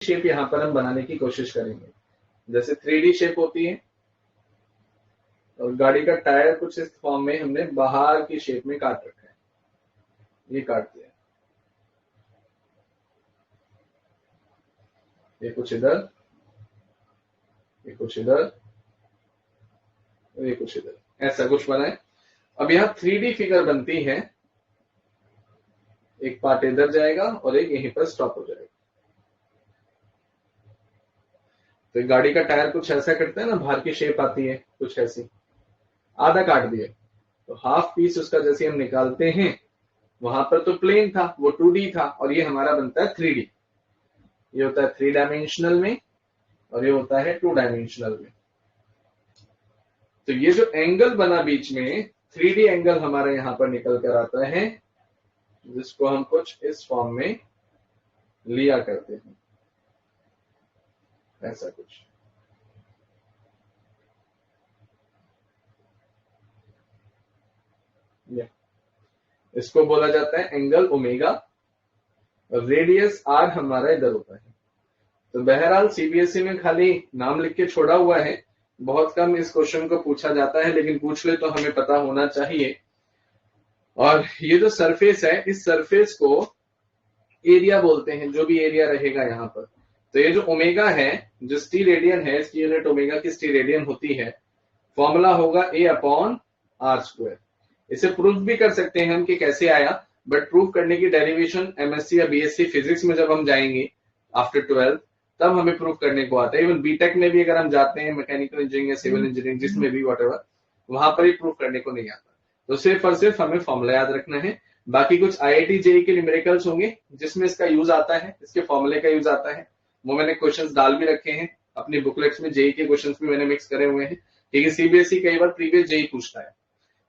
Shape यहां पर हम बनाने की कोशिश करेंगे। जैसे 3D शेप होती है और गाड़ी का टायर कुछ इस फॉर्म में हमने बाहर की शेप में काट रखा है, ये काट दिया, ये कुछ इधर, ये कुछ इधर, ये कुछ इधर, ऐसा कुछ बना है। अब यहाँ 3D फिगर बनती है, एक पार्ट इधर जाएगा और एक यहीं पर स्टॉप हो जाएगा। तो गाड़ी का टायर कुछ ऐसा करता है ना, बाहर की शेप आती है कुछ ऐसी, आधा काट दिए तो हाफ पीस उसका जैसे हम निकालते हैं, वहां पर तो प्लेन था, वो 2D था, और ये हमारा बनता है 3D। ये होता है 3 डायमेंशनल में और ये होता है 2 डायमेंशनल में। तो ये जो एंगल बना बीच में 3D एंगल हमारे यहां पर निकल कर आता है, जिसको हम कुछ इस फॉर्म में लिया करते हैं, ऐसा कुछ। इसको बोला जाता है एंगल ओमेगा, और रेडियस आर हमारा इधर होता है। तो बहरहाल सीबीएसई में खाली नाम लिख के छोड़ा हुआ है, बहुत कम इस क्वेश्चन को पूछा जाता है, लेकिन पूछ ले तो हमें पता होना चाहिए। और ये जो सरफेस है, इस सरफेस को एरिया बोलते हैं, जो भी एरिया रहेगा यहाँ पर। तो ये जो ओमेगा है, जो स्टी रेडियन है, इसकी यूनिट ओमेगा की स्टी रेडियन होती है। फॉर्मूला होगा ए अपॉन आर स्क्वायर। इसे प्रूफ भी कर सकते हैं हम कि कैसे आया, बट प्रूफ करने की डेरिवेशन एमएससी या बीएससी फिजिक्स में जब हम जाएंगे आफ्टर 12th, तब हमें प्रूफ करने को आता है। इवन बीटेक में भी अगर हम जाते हैं, मैकेनिकल इंजीनियरिंग या सिविल इंजीनियरिंग, जिसमें भी वॉटेवर, वहां पर ही प्रूफ करने को नहीं आता। तो सिर्फ और सिर्फ हमें फॉर्मूला याद रखना है। बाकी कुछ आईआईटी जेई के न्यूमेरिकल्स होंगे जिसमें इसका यूज आता है, इसके फॉर्मूले का यूज आता है, वो मैंने क्वेश्चंस डाल भी रखे हैं अपनी बुकलेट्स में। जेई के क्वेश्चंस भी मैंने मिक्स करे हुए हैं, क्योंकि सीबीएसई कई बार प्रीवियस जेई पूछता है।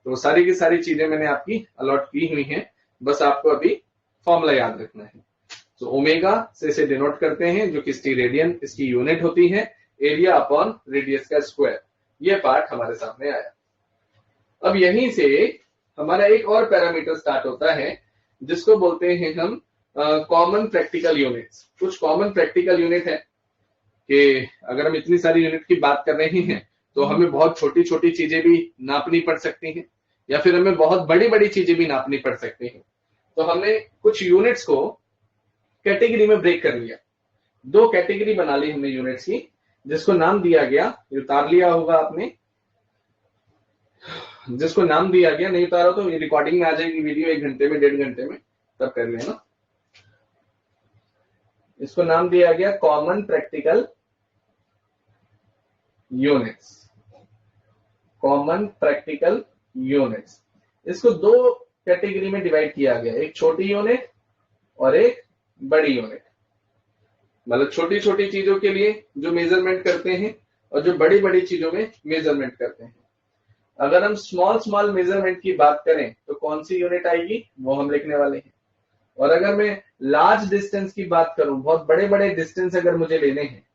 तो सारी की सारी चीजें मैंने आपकी अलॉट की हुई हैं, बस आपको अभी फॉर्मूला याद रखना है। तो ओमेगा से इसे डिनोट करते हैं, जो कि स्टी रेडियन इसकी यूनिट होती है, एरिया अपॉन रेडियस का स्क्वायर। ये पार्ट हमारे सामने आया। अब यहीं से हमारा एक और पैरामीटर स्टार्ट होता है, जिसको बोलते हैं हम कॉमन प्रैक्टिकल यूनिट्स। कुछ कॉमन प्रैक्टिकल यूनिट है कि अगर हम इतनी सारी यूनिट की बात कर रहे हैं तो हमें बहुत छोटी छोटी चीजें भी नापनी पड़ सकती हैं, या फिर हमें बहुत बड़ी बड़ी चीजें भी नापनी पड़ सकती हैं। तो हमने कुछ यूनिट्स को कैटेगरी में ब्रेक कर लिया, 2 कैटेगरी बना ली हमने यूनिट्स की, जिसको नाम दिया गया, उतार लिया होगा आपने, जिसको नाम दिया गया, नहीं उतारा तो ये रिकॉर्डिंग में आ जाएगी वीडियो, 1 घंटे में 1.5 घंटे में, तब कर लेना। इसको नाम दिया गया common practical units. Common practical units, इसको 2 कैटेगरी में डिवाइड किया गया, एक छोटी यूनिट और एक बड़ी यूनिट। मतलब छोटी छोटी चीजों के लिए जो मेजरमेंट करते हैं और जो बड़ी बड़ी चीजों में मेजरमेंट करते हैं। अगर हम स्मॉल मेजरमेंट की बात करें तो कौन सी यूनिट आएगी, वो हम लिखने वाले हैं। और अगर मैं लार्ज डिस्टेंस की बात करूं, बहुत बड़े बड़े डिस्टेंस अगर मुझे लेने हैं,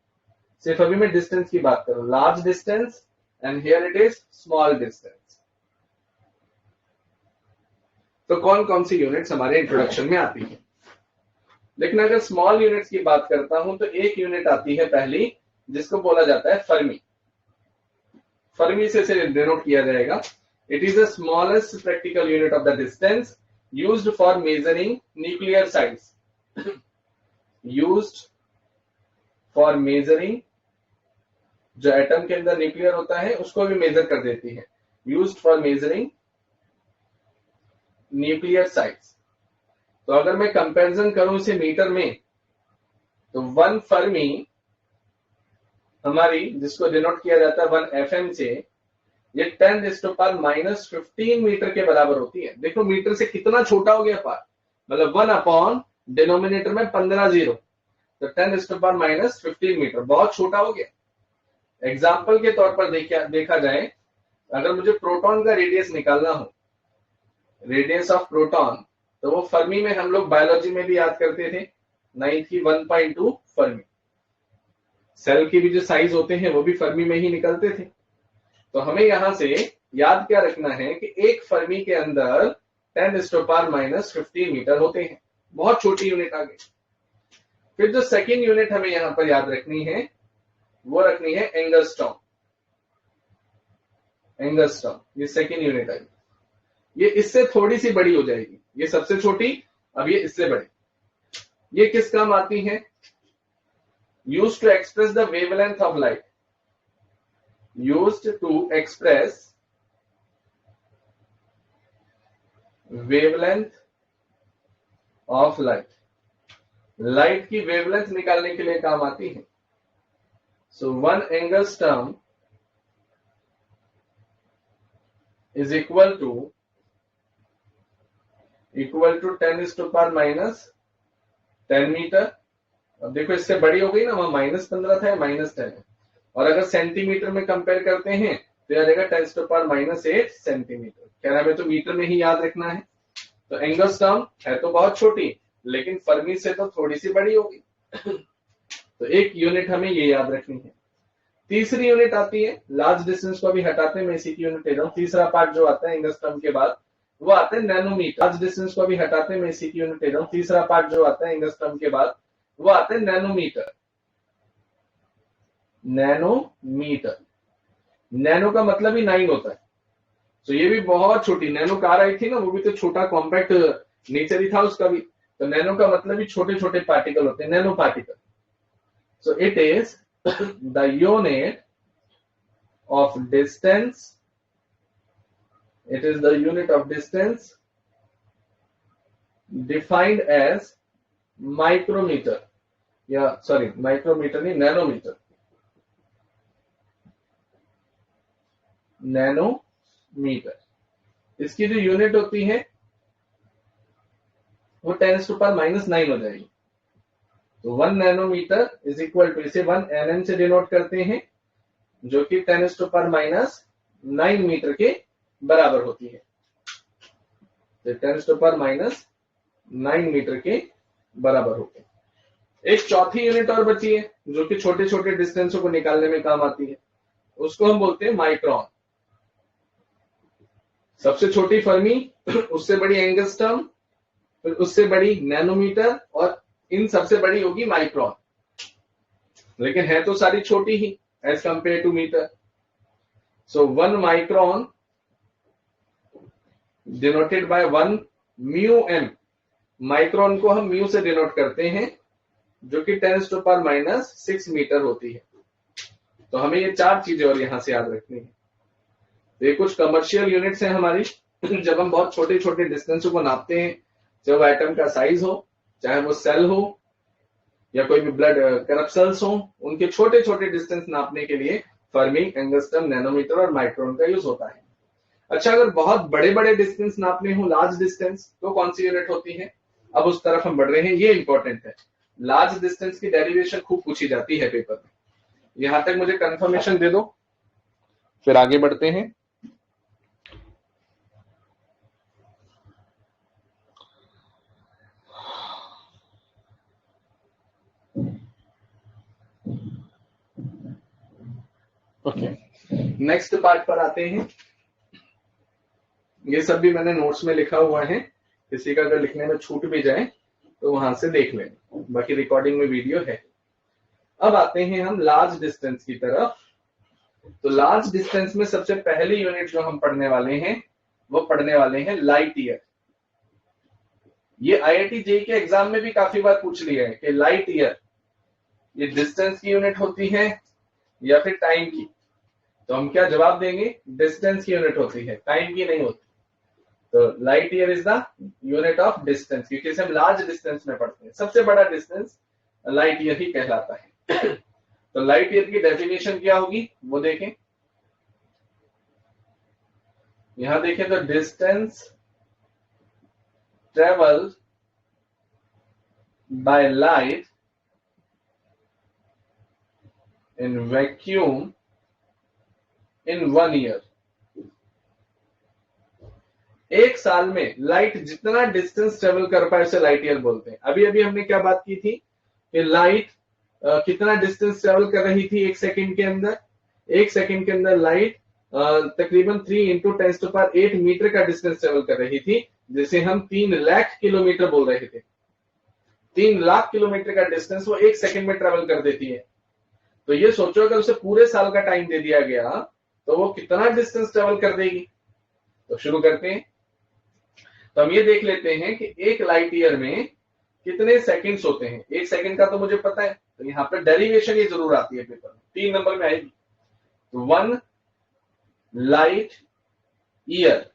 सिर्फ अभी मैं डिस्टेंस की बात करूं, large distance and here it is small distance, तो कौन कौन सी यूनिट्स हमारे इंट्रोडक्शन में आती है। लेकिन अगर स्मॉल यूनिट्स की बात करता हूं तो एक यूनिट आती है पहली, जिसको बोला जाता है फर्मी। फर्मी से इसे डिनोट किया जाएगा। It is the smallest practical unit of the distance used for measuring nuclear size. Used for measuring, जो एटम के अंदर न्यूक्लियर होता है उसको भी मेजर कर देती है। Used for measuring nuclear size. तो अगर मैं कंपैरिजन करूं इसे मीटर में, तो 1 फर्मी हमारी, जिसको डिनोट किया जाता है 1 FM से, ये 10⁻⁻15 मीटर के बराबर होती है। देखो मीटर से कितना छोटा हो गया पार्ट, मतलब 1 अपॉन डिनोमिनेटर में 15 जीरो, तो 10⁻⁻15 मीटर, बहुत छोटा हो गया। एग्जाम्पल के तौर पर देखा जाए, अगर मुझे प्रोटॉन का रेडियस निकालना हो, रेडियस ऑफ प्रोटॉन, तो वो फर्मी में हम लोग बायोलॉजी में भी याद करते थे, 9th की 1.2 फर्मी। सेल की भी जो साइज होते हैं वो भी फर्मी में ही निकलते थे। तो हमें यहां से याद क्या रखना है कि एक फर्मी के अंदर 10⁻⁻15 मीटर होते हैं। बहुत छोटी यूनिट आ गई। फिर जो सेकेंड यूनिट हमें यहां पर याद रखनी है वो रखनी है एंगस्ट्रॉम। एंगस्ट्रॉम ये सेकेंड यूनिट आई, ये इससे थोड़ी सी बड़ी हो जाएगी, ये सबसे छोटी, अब ये इससे बड़ी। ये किस काम आती है? Used to express the wavelength of light, used to express wavelength of light, light की वेवलेंथ निकालने के लिए काम आती है। So 1 angstrom is equal to 10⁻⁻10 metre. अब देखो इससे बड़ी हो गई ना, वहां -15 था, -10 है। और अगर सेंटीमीटर में कंपेयर करते हैं तो यह रहेगा 10⁻⁸ सेंटीमीटर। क्या हमें तो मीटर में ही याद रखना है। तो एंगस्ट्रॉम है तो बहुत छोटी, लेकिन फर्मी से तो थोड़ी सी बड़ी होगी। तो एक यूनिट हमें ये याद रखनी है। तीसरी यूनिट आती है, लार्ज डिस्टेंस को भी हटाते हैं, मैं इसी की यूनिट ले रहा हूं। तीसरा पार्ट जो आता है एंगस्ट्रॉम के बाद वो आता है नैनोमीटर। लार्ज डिस्टेंस को भी हटाते हैं, मैं इसी की यूनिट ले रहा हूं। तीसरा पार्ट जो आता है एंगस्ट्रॉम के बाद वो आता है नैनोमीटर। नैनोमीटर, नैनो का मतलब ही 9 होता है। तो ये भी बहुत छोटी, नैनो कार आई थी ना, वो भी तो छोटा कॉम्पैक्ट नेचर ही था उसका भी। तो नैनो का मतलब ही छोटे छोटे पार्टिकल होते हैं, nano particle. So it is the unit of distance, it is the unit of distance defined as micrometer, या सॉरी माइक्रोमीटर नहीं, नैनोमीटर। नैनोमीटर, इसकी जो यूनिट होती है वो 10⁻⁹ हो जाएगी। तो 1 नैनोमीटर इज इक्वल टू, इसे 1 nm से डिनोट करते हैं, जो कि 10⁻⁹ मीटर के बराबर होती है। तो 10⁻⁹ मीटर के बराबर होती है। एक चौथी यूनिट और बची है जो कि छोटे छोटे डिस्टेंसों को निकालने में काम आती है, उसको हम बोलते हैं माइक्रोन। सबसे छोटी फर्मी, उससे बड़ी एंगस्ट्रॉम, फिर उससे बड़ी नैनोमीटर, और इन सबसे बड़ी होगी माइक्रोन। लेकिन है तो सारी छोटी ही as compared to metre. So 1 micron denoted by 1 μm। Micron को हम म्यू से डिनोट करते हैं, जो कि 10⁻⁶ मीटर होती है। तो हमें ये 4 चीजें और यहां से याद रखनी है। तो ये कुछ कमर्शियल यूनिट्स हैं हमारी, जब हम बहुत छोटे छोटे डिस्टेंसों को नापते हैं, चाहे वो एटम का साइज हो, चाहे वो सेल हो, या कोई भी ब्लड करप्सल्स हो, उनके छोटे छोटे डिस्टेंस नापने के लिए फर्मी, एंगस्ट्रॉम, नैनोमीटर और माइक्रोन का यूज होता है। अच्छा, अगर बहुत बड़े बड़े डिस्टेंस नापने हो, लार्ज डिस्टेंस, तो कौन सी यूनिट होती है? अब उस तरफ हम बढ़ रहे हैं, ये इंपॉर्टेंट है। लार्ज डिस्टेंस की डेरिवेशन खूब पूछी जाती है पेपर में, यहां तक मुझे कंफर्मेशन दे दो, फिर आगे बढ़ते हैं। ओके, नेक्स्ट पार्ट पर आते हैं। ये सब भी मैंने नोट्स में लिखा हुआ है, किसी का अगर लिखने में छूट भी जाए तो वहां से देख लें, बाकी रिकॉर्डिंग में वीडियो है। अब आते हैं हम लार्ज डिस्टेंस की तरफ। तो लार्ज डिस्टेंस में सबसे पहली यूनिट जो हम पढ़ने वाले हैं वो पढ़ने वाले हैं लाइट ईयर। ये IIT JEE के एग्जाम में भी काफी बार पूछ लिया है कि लाइट ईयर ये डिस्टेंस की यूनिट होती है या फिर टाइम की। तो हम क्या जवाब देंगे? डिस्टेंस की यूनिट होती है, टाइम की नहीं होती। तो light year is the unit of distance, क्योंकि इसे हम लार्ज डिस्टेंस में पढ़ते हैं। सबसे बड़ा डिस्टेंस लाइट ईयर ही कहलाता है। तो लाइट ईयर की डेफिनेशन क्या होगी वो देखें। यहां देखें तो distance travelled by light in vacuum in 1 year. एक साल में लाइट जितना डिस्टेंस ट्रेवल कर पाए उसे लाइट ईयर बोलते हैं। अभी अभी हमने क्या बात की थी कि लाइट कितना डिस्टेंस ट्रेवल कर रही थी एक सेकंड के अंदर। एक सेकंड के अंदर लाइट तकरीबन 3 × 10⁸ मीटर का डिस्टेंस ट्रेवल कर रही थी, जिसे हम 3 लाख किलोमीटर बोल रहे थे। 3 लाख किलोमीटर का डिस्टेंस वो 1 सेकंड में ट्रेवल कर देती है। तो ये सोचो अगर उसे पूरे साल का टाइम दे दिया गया तो वो कितना डिस्टेंस ट्रेवल कर देगी। तो शुरू करते हैं। तो हम ये देख लेते हैं कि एक लाइट ईयर में कितने सेकंड्स होते हैं। 1 सेकंड का तो मुझे पता है, तो यहाँ पर डेरिवेशन ये जरूर आती है पेपर में, 3 नंबर में आएगी। तो 1 लाइट ईयर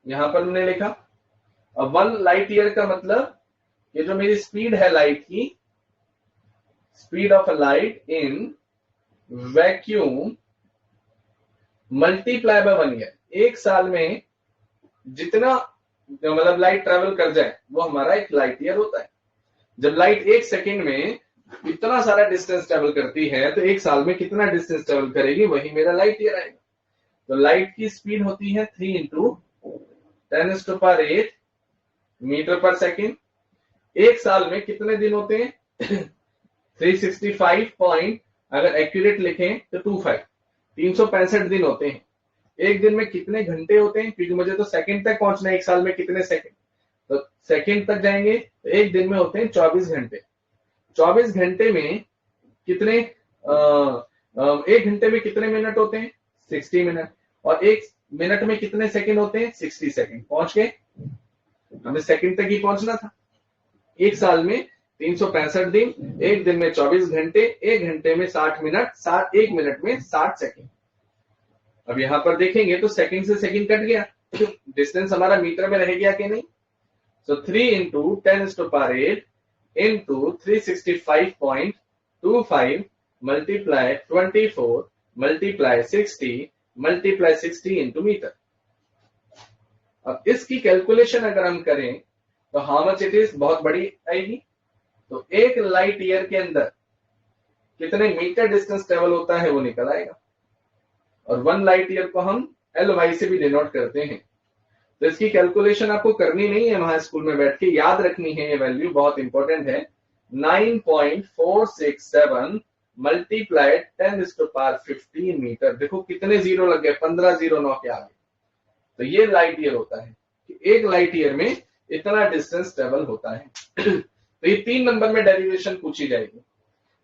यहां पर हमने लिखा। अब 1 लाइट ईयर का मतलब ये जो मेरी स्पीड है लाइट की, speed of a light in vacuum multiply by 1 year. एक साल में जितना मतलब लाइट ट्रेवल कर जाए वो हमारा एक लाइट ईयर होता है। जब लाइट 1 सेकंड में इतना सारा डिस्टेंस ट्रेवल करती है तो एक साल में कितना डिस्टेंस ट्रेवल करेगी, वही मेरा लाइट ईयर आएगा। तो लाइट की स्पीड होती है 3 इंटू 10⁸ मीटर पर सेकेंड। एक साल में कितने दिन होते हैं 365 पॉइंट, अगर एक्यूरेट लिखें तो 365 दिन होते हैं। एक दिन में कितने घंटे होते हैं, क्योंकि मुझे तो सेकंड तक पहुंचना है, एक साल में कितने सेकंड, तो सेकंड तक जाएंगे तो एक दिन में होते हैं 24 घंटे। 24 घंटे में कितने एक घंटे में कितने मिनट होते हैं 60 मिनट, और एक मिनट में कितने सेकंड होते हैं 60 सेकंड। पहुंच गए, हमें सेकंड तक ही पहुंचना था। एक साल में 365 दिन, एक दिन में 24 घंटे, एक घंटे में 60 मिनट, एक मिनट में 60 सेकंड। अब यहां पर देखेंगे तो सेकंड से सेकंड कट गया, डिस्टेंस हमारा मीटर में रह गया कि नहीं। So 3 into 10⁸ into 365.25 multiply 24 multiply 60 multiply 60 into metre. अब इसकी कैलकुलेशन अगर हम करें तो हाउ मच इट इज, बहुत बड़ी आएगी। तो एक लाइट ईयर के अंदर कितने मीटर डिस्टेंस ट्रेवल होता है वो निकल आएगा। और 1 लाइट ईयर को हम LY से भी डिनोट करते हैं। तो इसकी कैलकुलेशन आपको करनी नहीं है वहां स्कूल में बैठ के, याद रखनी है, ये वैल्यू बहुत इंपॉर्टेंट है। 9.467 मल्टीप्लाई 10⁻15 मीटर। देखो कितने जीरो लग गए, 15 जीरो 9 के आगे। तो ये लाइट ईयर होता है कि एक लाइट ईयर में इतना डिस्टेंस ट्रेवल होता है। तो ये 3 नंबर में डेरिवेशन पूछी जाएगी।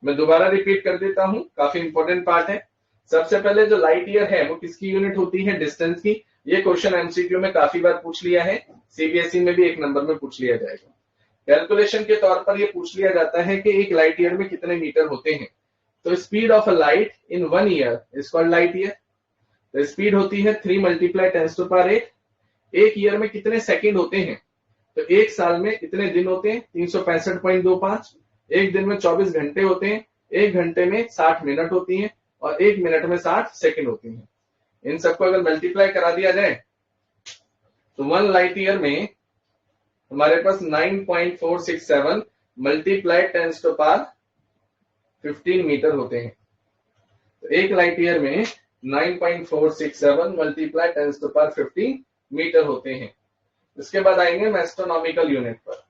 मैं दोबारा रिपीट कर देता हूं, काफी इंपॉर्टेंट पार्ट है। सबसे पहले जो लाइट ईयर है वो किसकी यूनिट होती है, डिस्टेंस की। ये क्वेश्चन एमसीक्यू में काफी बार पूछ लिया है, सीबीएसई में भी 1 नंबर में पूछ लिया जाएगा। कैलकुलेशन के तौर पर ये पूछ लिया जाता है कि एक लाइट ईयर में कितने मीटर होते हैं। तो speed of a light in 1 year is called light year. तो स्पीड होती है 3 मल्टीप्लाई 10⁸। एक ईयर में कितने सेकंड होते हैं, तो एक साल में इतने दिन होते हैं 365.25। एक दिन में 24 घंटे होते हैं, एक घंटे में 60 मिनट होती हैं, और एक मिनट में 60 सेकंड होती हैं। इन सबको अगर मल्टीप्लाई करा दिया जाए तो 1 लाइट ईयर में हमारे पास 9.467 मल्टीप्लाई 10⁻15 मीटर होते हैं। तो एक लाइट ईयर में 9.467 मल्टीप्लाई 10⁻15 मीटर होते हैं। इसके बाद आएंगे हम एस्ट्रोनॉमिकल यूनिट पर।